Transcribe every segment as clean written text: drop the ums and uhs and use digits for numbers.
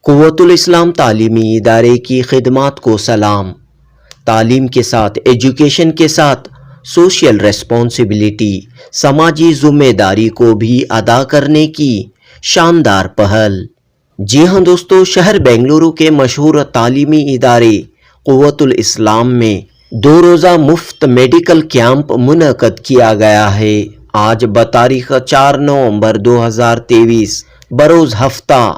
قوۃ الاسلام تعلیمی ادارے کی خدمات کو سلام۔ تعلیم کے ساتھ ایجوکیشن کے ساتھ سوشل ریسپانسبلٹی، سماجی ذمہ داری کو بھی ادا کرنے کی شاندار پہل۔ جی ہاں دوستو، شہر بنگلورو کے مشہور تعلیمی ادارے قوۃ الاسلام میں 2 روزہ مفت میڈیکل کیمپ منعقد کیا گیا ہے۔ آج بتاریخ 4 نومبر 2023 بروز ہفتہ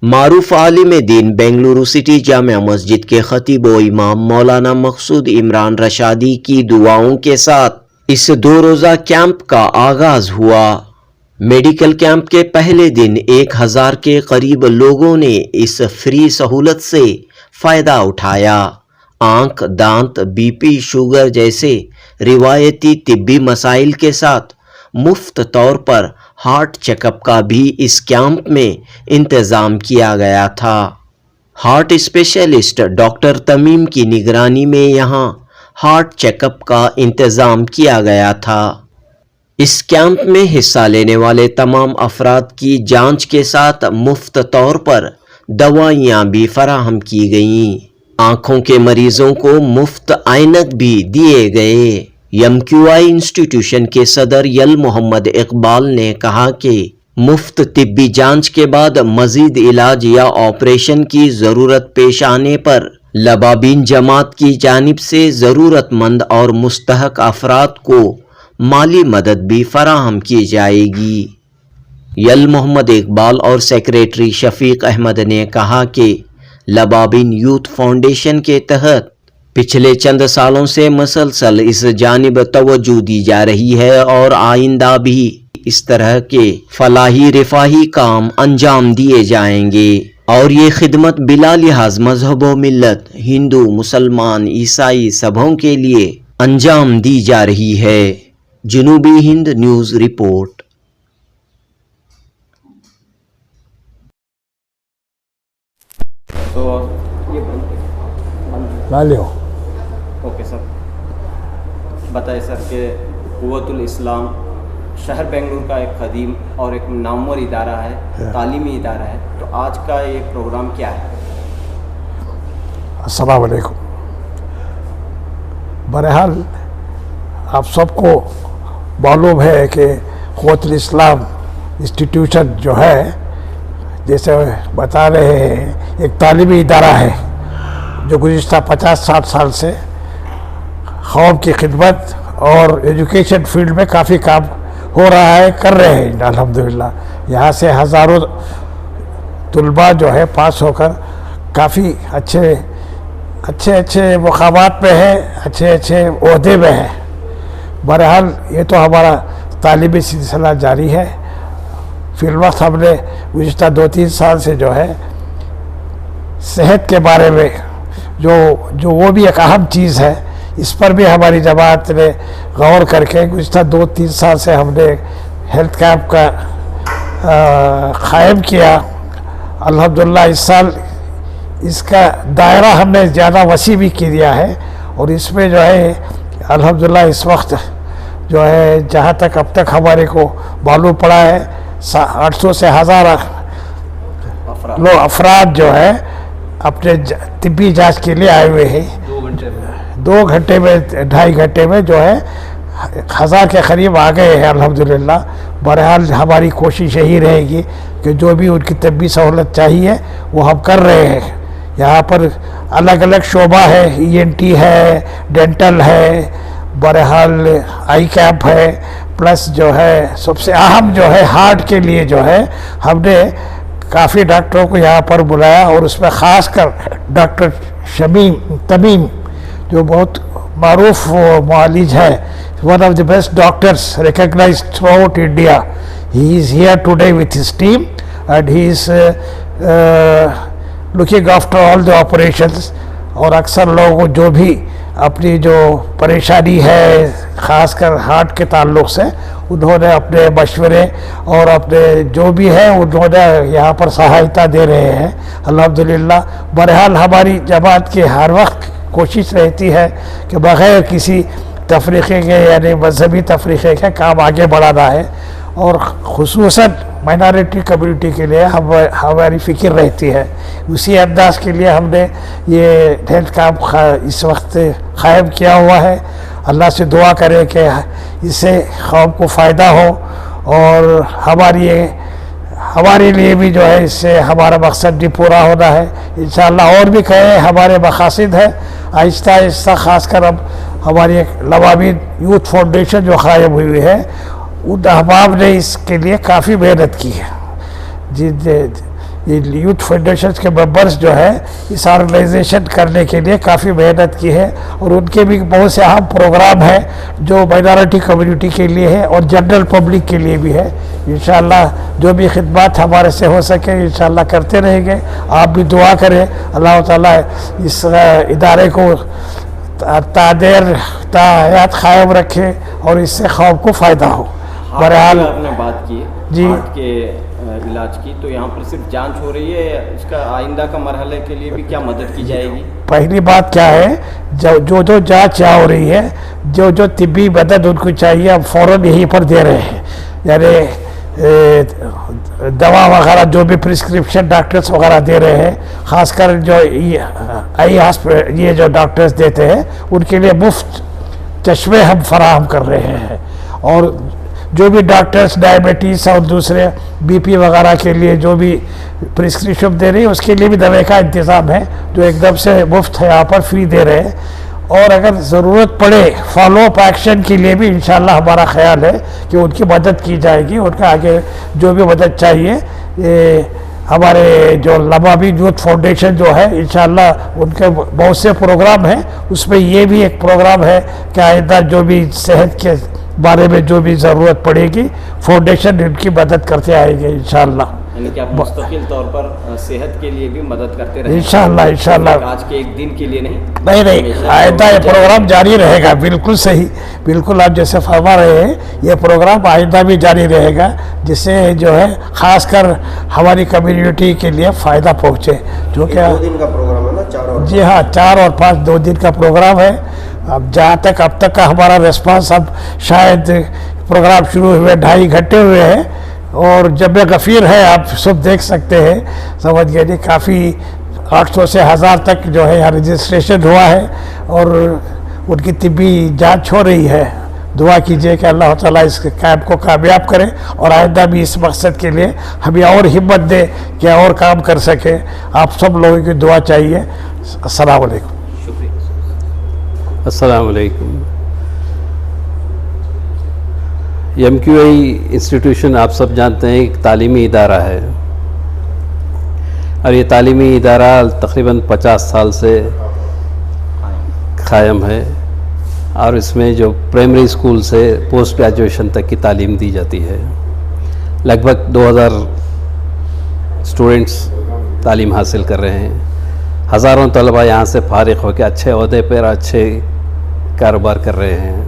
معروف عالم دین بنگلورو سٹی جامع مسجد کے خطیب و امام مولانا مقصود عمران رشادی کی دعاؤں کے ساتھ اس 2 روزہ کیمپ کا آغاز ہوا۔ میڈیکل کیمپ کے پہلے دن 1000 کے قریب لوگوں نے اس فری سہولت سے فائدہ اٹھایا۔ آنکھ، دانت، بی پی، شوگر جیسے روایتی طبی مسائل کے ساتھ مفت طور پر ہارٹ چیک اپ کا بھی اس کیمپ میں انتظام کیا گیا تھا۔ ہارٹ اسپیشلسٹ ڈاکٹر تمیم کی نگرانی میں یہاں ہارٹ چیک اپ کا انتظام کیا گیا تھا۔ اس کیمپ میں حصہ لینے والے تمام افراد کی جانچ کے ساتھ مفت طور پر دوائیاں بھی فراہم کی گئیں۔ آنکھوں کے مریضوں کو مفت عینک بھی دیے گئے۔ MQI انسٹیٹیوشن کے صدر یل محمد اقبال نے کہا کہ مفت طبی جانچ کے بعد مزید علاج یا آپریشن کی ضرورت پیش آنے پر لبابین جماعت کی جانب سے ضرورت مند اور مستحق افراد کو مالی مدد بھی فراہم کی جائے گی۔ یل محمد اقبال اور سیکریٹری شفیق احمد نے کہا کہ لبابین یوتھ فاؤنڈیشن کے تحت پچھلے چند سالوں سے مسلسل اس جانب توجہ دی جا رہی ہے اور آئندہ بھی اس طرح کے فلاحی رفاہی کام انجام دیے جائیں گے اور یہ خدمت بلا لحاظ مذہب و ملت، ہندو، مسلمان، عیسائی سبھوں کے لیے انجام دی جا رہی ہے۔ جنوبی ہند نیوز رپورٹ۔ اوکے سر، بتائیں سر کہ قوۃ الاسلام شہر بنگلور کا ایک قدیم اور ایک نامور ادارہ ہے، تعلیمی ادارہ ہے، تو آج کا یہ پروگرام کیا ہے؟ السلام علیکم۔ بہرحال آپ سب کو معلوم ہے کہ قوۃ الاسلام انسٹیٹیوشن جو ہے، جیسے بتا رہے ہیں، ایک تعلیمی ادارہ ہے جو گزشتہ 50-60 سال سے قوم کی خدمت اور ایجوکیشن فیلڈ میں کافی کام ہو رہا ہے، کر رہے ہیں الحمدللہ۔ یہاں سے ہزاروں طلباء جو ہے پاس ہو کر کافی اچھے مقامات پہ ہیں، اچھے عہدے میں ہیں۔ بہرحال یہ تو ہمارا تعلیمی سلسلہ جاری ہے۔ فی الوقت ہم نے گزشتہ 2-3 سال سے جو ہے صحت کے بارے میں جو وہ بھی ایک اہم چیز ہے، اس پر بھی ہماری جماعت نے غور کر کے گزشتہ 2-3 سال سے ہم نے ہیلتھ کیمپ کا قائم کیا۔ الحمدللہ اس سال اس کا دائرہ ہم نے زیادہ وسیع بھی کی دیا ہے، اور اس میں جو ہے الحمدللہ اس وقت جو ہے جہاں تک اب تک ہمارے کو معلوم پڑا ہے 800 سے 1000 افراد جو ہے اپنے طبی جانچ کے لیے آئے ہوئے ہیں۔ 2 گھنٹے میں 2.5 گھنٹے میں جو ہے 1000 کے قریب آ گئے ہیں الحمدللہ۔ بہرحال ہماری کوشش یہی رہے گی کہ جو بھی ان کی طبی سہولت چاہیے وہ ہم کر رہے ہیں۔ یہاں پر الگ الگ شعبہ ہے، ENT ہے، ڈینٹل ہے، بہرحال آئی کیمپ ہے، پلس جو ہے سب سے اہم جو ہے ہارٹ کے لیے جو ہے ہم نے کافی ڈاکٹروں کو یہاں پر بلایا، اور اس میں خاص کر ڈاکٹر تمیم جو بہت معروف معالج ہے، one of the best doctors recognized throughout India. He is here today with his team and he is looking after all the operations. اور اکثر لوگوں جو بھی اپنی جو پریشانی ہے خاص کر ہارٹ کے تعلق سے، انہوں نے اپنے مشورے اور اپنے جو بھی ہے انہوں نے یہاں پر سہایتا دے رہے ہیں الحمدللہ۔ بہرحال ہماری جماعت کی ہر وقت کوشش رہتی ہے کہ بغیر کسی تفریقے کے، یعنی مذہبی تفریقے کے، کام آگے بڑھانا ہے، اور خصوصاً مائنارٹی کمیونٹی کے لیے ہماری فکر رہتی ہے. اسی انداز کے لیے ہم نے یہ ہیلتھ کیمپ اس وقت قائم کیا ہوا ہے. اللہ سے دعا کریں کہ اس سے قوم کو فائدہ ہو اور ہمارے لیے بھی جو ہے اس سے ہمارا مقصد بھی پورا ہونا ہے انشاءاللہ. اور بھی کہیں ہمارے مقاصد ہیں. آہستہ آہستہ خاص کر اب ہماری لوابین یوتھ فاؤنڈیشن جو قائم ہوئی ہے ان احباب نے اس کے لیے کافی محنت کی ہے. یوتھ فاؤنڈیشن کے ممبرز جو ہے اس آرگنائزیشن کرنے کے لیے کافی محنت کی ہے اور ان کے بھی بہت سے اہم پروگرام ہیں جو مائنارٹی کمیونٹی کے لیے ہے اور جنرل پبلک کے لیے بھی ہے. انشاءاللہ جو بھی خدمات ہمارے سے ہو سکے انشاءاللہ کرتے رہیں گے. آپ بھی دعا کریں اللہ تعالیٰ اس ادارے کو تا حیات قائم رکھے اور اس سے قوم کو فائدہ ہو. بہرحال آپ نے بات کی جی ہارٹ کے علاج کی، تو یہاں پر صرف جانچ ہو رہی ہے، اس کا آئندہ کا مرحلے کے لیے بھی کیا مدد کی جائے گی؟ پہلی بات کیا ہے جو جانچ ہو رہی ہے جو طبی مدد ان کو چاہیے ہم فوراً یہیں پر دے رہے ہیں. یعنی دوا وغیرہ جو بھی پرسکرپشن ڈاکٹرز وغیرہ دے رہے ہیں خاص کر جو یہ جو ڈاکٹرز دیتے ہیں ان کے لیے مفت چشمے ہم فراہم کر رہے ہیں. اور جو بھی ڈاکٹرز ڈائبٹیز اور دوسرے بی پی وغیرہ کے لیے جو بھی پرسکرپشن دے رہی ہے اس کے لیے بھی دوائی کا انتظام ہے جو ایک دم سے مفت ہے یہاں پر فری دے رہے ہیں. اور اگر ضرورت پڑے فالو اپ ایکشن کے لیے بھی انشاءاللہ ہمارا خیال ہے کہ ان کی مدد کی جائے گی. ان کا آگے جو بھی مدد چاہیے ہمارے جو لوابین یوتھ فاؤنڈیشن جو ہے انشاءاللہ ان کے بہت سے پروگرام ہیں. اس میں یہ بھی ایک پروگرام ہے کہ آئندہ جو بھی صحت کے بارے میں جو بھی ضرورت پڑے گی فاؤنڈیشن ان کی مدد کرتے آئیں گے انشاءاللہ. یعنی کہ آپ مستقل طور پر صحت کے لیے بھی مدد کرتے رہیں انشاءاللہ. آج کے ایک دن کے لیے نہیں آئندہ یہ پروگرام جاری رہے گا. بالکل صحیح، بالکل آپ جیسے فرما رہے ہیں یہ پروگرام آئندہ بھی جاری رہے گا جس سے جو ہے خاص کر ہماری کمیونٹی کے لیے فائدہ پہنچے. جو کہ 2 دن کا پروگرام ہے نا، 4 اور جی ہاں 4 اور 5 2 دن کا پروگرام ہے. اب جہاں تک اب تک کا ہمارا ریسپانس اب شاید پروگرام شروع ہوئے 2.5 گھنٹے ہوئے ہیں اور جب غفیر ہے آپ سب دیکھ سکتے ہیں سمجھ گئے. کافی 800 سے 1000 تک جو ہے یہاں رجسٹریشن ہوا ہے اور ان کی طبی جانچ ہو رہی ہے. دعا کیجئے کہ اللہ تعالیٰ اس کیمپ کو کامیاب کرے اور آئندہ بھی اس مقصد کے لیے ہمیں اور ہمت دے کہ اور کام کر سکے. آپ سب لوگوں کی دعا چاہیے. السلام علیکم. السلام علیکم. MQI انسٹیٹیوشن آپ سب جانتے ہیں ایک تعلیمی ادارہ ہے اور یہ تعلیمی ادارہ تقریباً 50 سال سے قائم ہے اور اس میں جو پرائمری اسکول سے پوسٹ گریجویشن تک کی تعلیم دی جاتی ہے. لگ بھگ 2000 اسٹوڈنٹس تعلیم حاصل کر رہے ہیں. ہزاروں طلبہ یہاں سے فارغ ہو کے اچھے عہدے پر اچھے کاروبار کر رہے ہیں.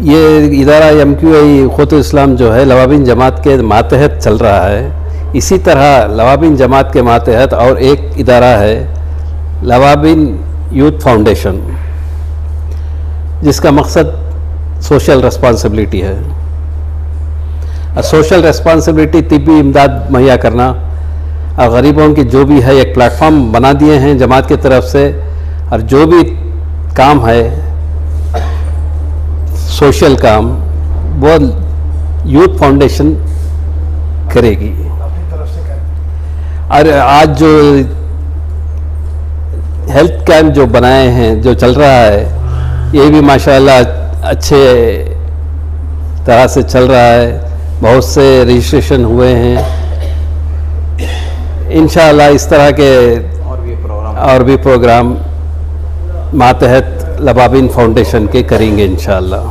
یہ ادارہ MQI اخوت اسلام جو ہے لوابین جماعت کے ماتحت چل رہا ہے. اسی طرح لوابین جماعت کے ماتحت اور ایک ادارہ ہے لوابین یوتھ فاؤنڈیشن جس کا مقصد سوشل ریسپانسبلٹی ہے. سوشل ریسپانسبلٹی طبی امداد مہیا کرنا اور غریبوں کی جو بھی ہے ایک پلیٹ فارم بنا دیے ہیں جماعت کی طرف سے اور جو بھی کام ہے سوشل کام وہ یوتھ فاؤنڈیشن کرے گی. اور آج جو ہیلتھ کیمپ جو بنائے ہیں جو چل رہا ہے یہ بھی ماشاءاللہ اچھے طرح سے چل رہا ہے. بہت سے رجسٹریشن ہوئے ہیں. انشاءاللہ اس طرح کے اور بھی پروگرام ماتحت لوابین فاؤنڈیشن کے کریں گے انشاءاللہ.